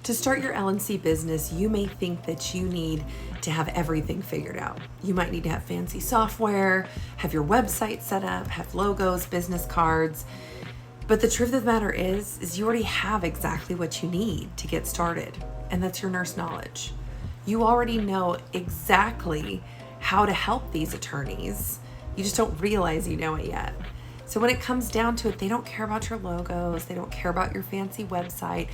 To start your LNC business, you may think that you need to have everything figured out. You might need to have fancy software, have your website set up, have logos, business cards. But the truth of the matter is you already have exactly what you need to get started, and that's your nurse knowledge. You already know exactly how to help these attorneys. You just don't realize you know it yet. So when it comes down to it, they don't care about your logos. They don't care about your fancy website.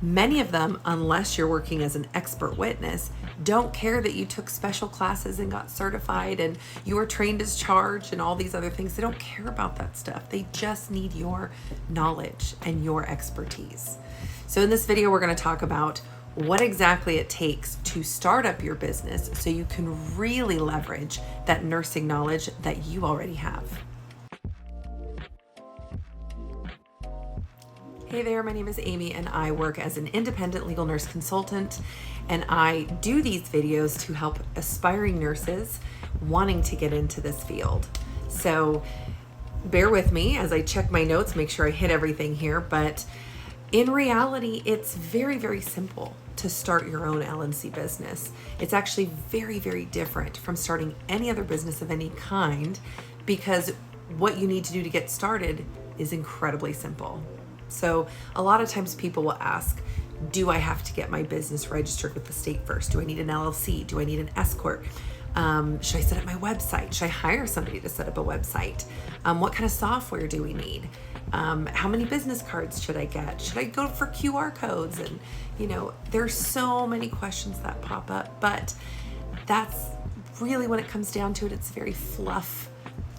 Many of them, unless you're working as an expert witness, don't care that you took special classes and got certified and you were trained as charged and all these other things. They don't care about that stuff. They just need your knowledge and your expertise. So in this video, we're going to talk about what exactly it takes to start up your business so you can really leverage that nursing knowledge that you already have. Hey there, my name is Amy and I work as an independent legal nurse consultant, and I do these videos to help aspiring nurses wanting to get into this field. So bear with me as I check my notes, make sure I hit everything here, but in reality, it's very, very simple to start your own LNC business. It's actually very, very different from starting any other business of any kind, because what you need to do to get started is incredibly simple. So a lot of times people will ask, do I have to get my business registered with the state first? Do I need an LLC? Do I need an S Corp? Should I set up my website? Should I hire somebody to set up a website? What kind of software do we need? How many business cards should I get? Should I go for QR codes? And there's so many questions that pop up, but that's really when it comes down to it, it's very fluff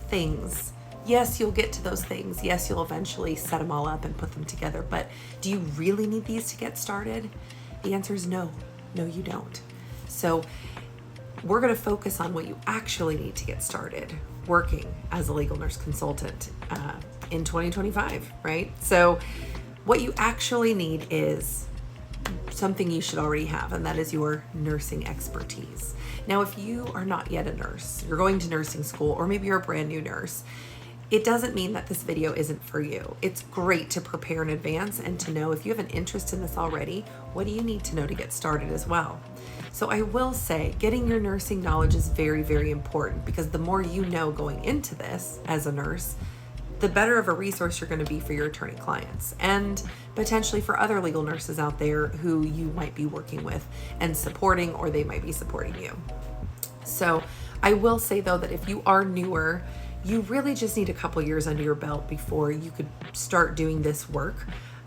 things. Yes, you'll get to those things. Yes, you'll eventually set them all up and put them together. But do you really need these to get started? The answer is no. No, you don't. So we're going to focus on what you actually need to get started working as a legal nurse consultant in 2025, right? So what you actually need is something you should already have, and that is your nursing expertise. Now, if you are not yet a nurse, you're going to nursing school, or maybe you're a brand new nurse, it doesn't mean that this video isn't for you. It's great to prepare in advance and to know if you have an interest in this already, what do you need to know to get started as well? So I will say getting your nursing knowledge is very, very important, because the more you know going into this as a nurse, the better of a resource you're going to be for your attorney clients and potentially for other legal nurses out there who you might be working with and supporting, or they might be supporting you. So I will say though that if you are newer, you really just need a couple years under your belt before you could start doing this work.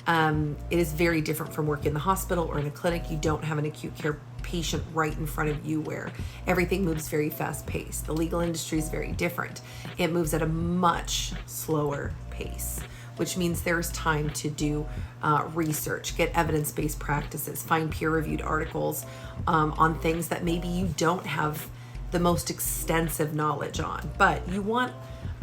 It is very different from work in the hospital or in a clinic. You don't have an acute care patient right in front of you where everything moves very fast paced. The legal industry is very different. It moves at a much slower pace, which means there's time to do research, get evidence-based practices, find peer-reviewed articles on things that maybe you don't have the most extensive knowledge on. But I'm going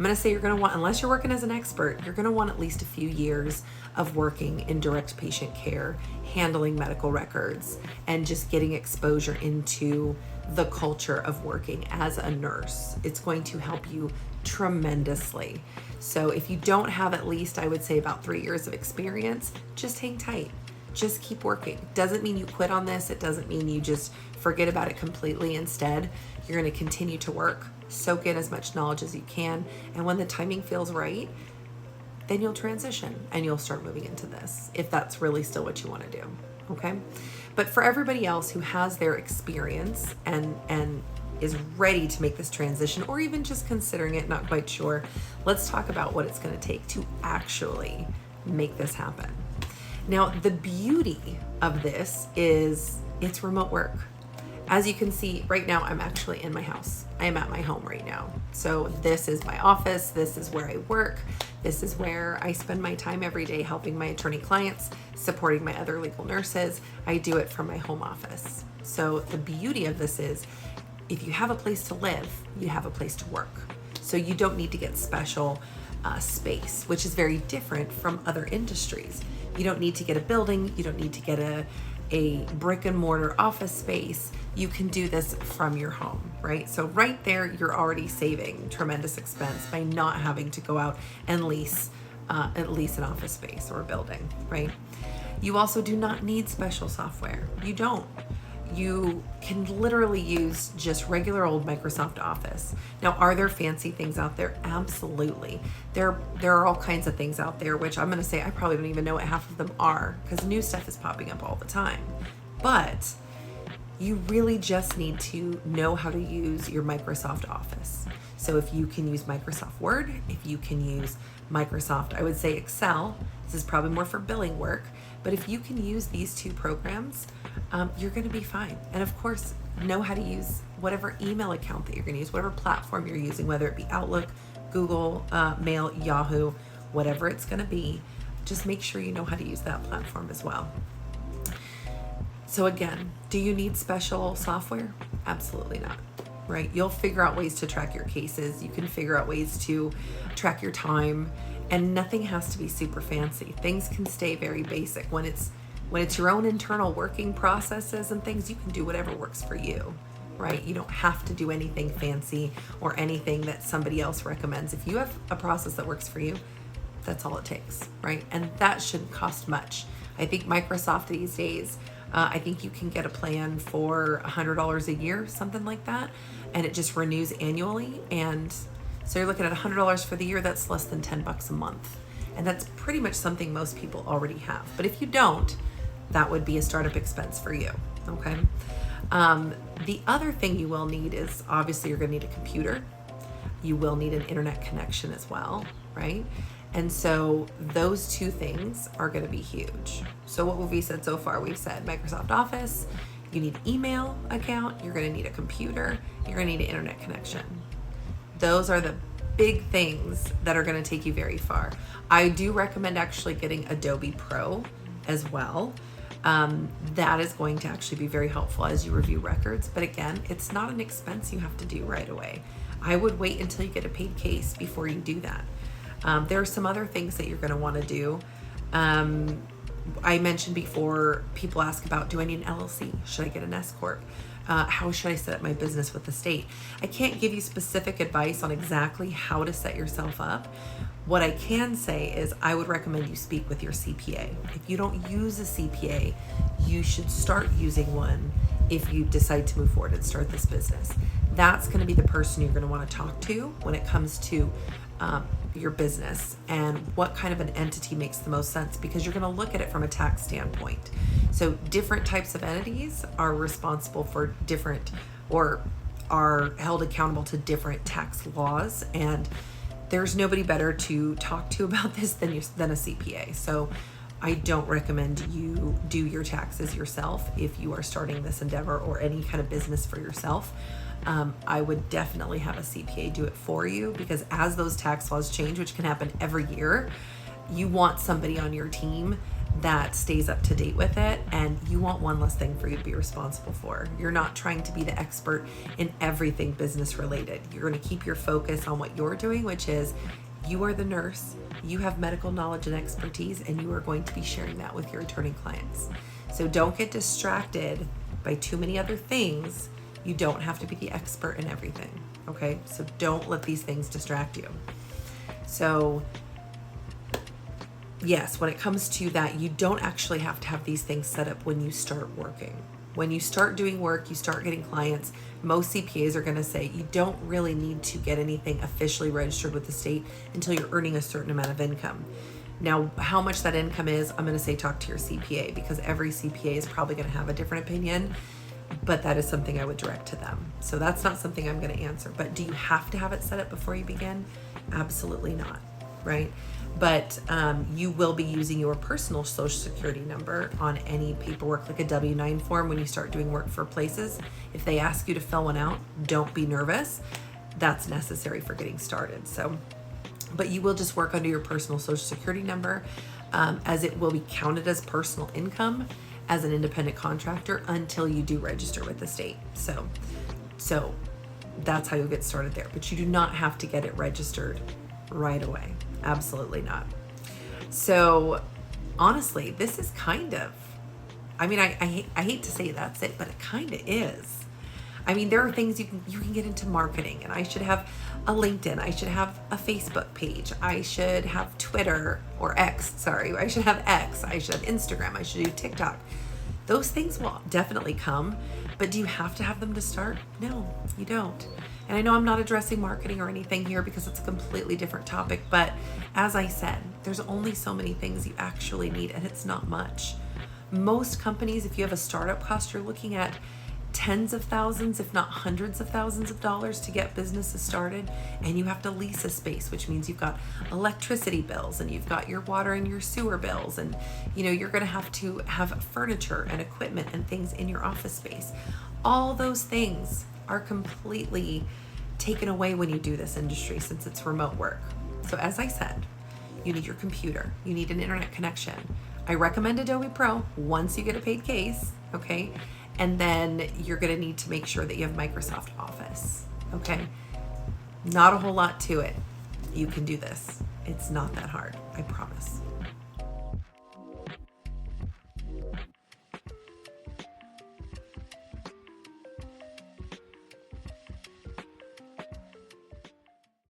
to say you're going to want, unless you're working as an expert, you're going to want at least a few years of working in direct patient care, handling medical records, and just getting exposure into the culture of working as a nurse. It's going to help you tremendously. So if you don't have at least, I would say about 3 years of experience, just hang tight. Just keep working. Doesn't mean you quit on this. It doesn't mean you just forget about it completely. Instead, you're going to continue to work, soak in as much knowledge as you can, and when the timing feels right, then you'll transition and you'll start moving into this, if that's really still what you want to do, okay? But for everybody else who has their experience and is ready to make this transition, or even just considering it, not quite sure, let's talk about what it's going to take to actually make this happen. Now, the beauty of this is it's remote work. As you can see right now, I'm actually in my house. I am at my home right now. So this is my office. This is where I work. This is where I spend my time every day helping my attorney clients, supporting my other legal nurses. I do it from my home office. So the beauty of this is if you have a place to live, you have a place to work. So you don't need to get special space, which is very different from other industries. You don't need to get a building. You don't need to get a brick and mortar office space. You can do this from your home, right? So right there, you're already saving tremendous expense by not having to go out and lease an office space or a building, right? You also do not need special software. You don't. You can literally use just regular old Microsoft Office. Now, are there fancy things out there? Absolutely. There are all kinds of things out there, which I'm going to say I probably don't even know what half of them are, because new stuff is popping up all the time. But you really just need to know how to use your Microsoft Office. So if you can use Microsoft Word, if you can use Microsoft, I would say Excel, this is probably more for billing work, but if you can use these two programs, you're going to be fine. And of course, know how to use whatever email account that you're going to use, whatever platform you're using, whether it be Outlook, Google, Mail, Yahoo, whatever it's going to be. Just make sure you know how to use that platform as well. So again, do you need special software? Absolutely not, right? You'll figure out ways to track your cases. You can figure out ways to track your time, and nothing has to be super fancy. Things can stay very basic. When it's your own internal working processes and things, you can do whatever works for you, right? You don't have to do anything fancy or anything that somebody else recommends. If you have a process that works for you, that's all it takes, right? And that shouldn't cost much. I think Microsoft these days, I think you can get a plan for $100 a year, something like that, and it just renews annually. And so you're looking at $100 for the year. That's less than $10 a month, and that's pretty much something most people already have. But if you don't, that would be a startup expense for you. Okay. The other thing you will need is, obviously, you're going to need a computer. You will need an internet connection as well, right? And so those two things are going to be huge. So what have we said so far? We've said Microsoft Office, you need an email account, you're going to need a computer, you're going to need an internet connection. Those are the big things that are going to take you very far. I do recommend actually getting Adobe Pro as well. That is going to actually be very helpful as you review records. But again, it's not an expense you have to do right away. I would wait until you get a paid case before you do that. There are some other things that you're going to want to do. I mentioned before, people ask about, do I need an LLC? Should I get an S Corp? How should I set up my business with the state? I can't give you specific advice on exactly how to set yourself up. What I can say is I would recommend you speak with your CPA. If you don't use a CPA, you should start using one if you decide to move forward and start this business. That's going to be the person you're going to want to talk to when it comes to your business and what kind of an entity makes the most sense, because you're going to look at it from a tax standpoint. So different types of entities are responsible for different, or are held accountable to different tax laws, and there's nobody better to talk to about this than a CPA. So I don't recommend you do your taxes yourself if you are starting this endeavor or any kind of business for yourself. I would definitely have a CPA do it for you, because as those tax laws change, which can happen every year, you want somebody on your team that stays up to date with it, and you want one less thing for you to be responsible for. You're not trying to be the expert in everything business related. You're going to keep your focus on what you're doing, which is you are the nurse, you have medical knowledge and expertise, and you are going to be sharing that with your attorney clients. So don't get distracted by too many other things. You don't have to be the expert in everything, okay? So don't let these things distract you. So yes, when it comes to that, you don't actually have to have these things set up when you start working. When you start doing work, you start getting clients, most CPAs are going to say you don't really need to get anything officially registered with the state until you're earning a certain amount of income. Now, how much that income is, I'm going to say talk to your CPA, because every CPA is probably going to have a different opinion, but that is something I would direct to them. So that's not something I'm going to answer. But do you have to have it set up before you begin? Absolutely not, right? But you will be using your personal social security number on any paperwork, like a W-9 form, when you start doing work for places. If they ask you to fill one out, don't be nervous. That's necessary for getting started. So, but you will just work under your personal social security number, as it will be counted as personal income as an independent contractor until you do register with the state. So that's how you'll get started there. But you do not have to get it registered right away. Absolutely not. So honestly, this is kind of, I mean, I hate to say that's it, but it kind of is. I mean, there are things you can get into marketing, and I should have a LinkedIn, I should have a Facebook page, I should have Twitter or X, sorry, I should have X, I should have Instagram, I should do TikTok. Those things will definitely come, but do you have to have them to start? No, you don't. And I know I'm not addressing marketing or anything here because it's a completely different topic, but as I said, there's only so many things you actually need, and it's not much. Most companies, if you have a startup cost, you're looking at tens of thousands, if not hundreds of thousands of dollars to get businesses started. And you have to lease a space, which means you've got electricity bills and you've got your water and your sewer bills. And you're going to have furniture and equipment and things in your office space. All those things are completely taken away when you do this industry, since it's remote work. So as I said, you need your computer, you need an internet connection. I recommend Adobe Pro once you get a paid case, okay? And then you're gonna need to make sure that you have Microsoft Office, okay? Not a whole lot to it. You can do this. It's not that hard, I promise.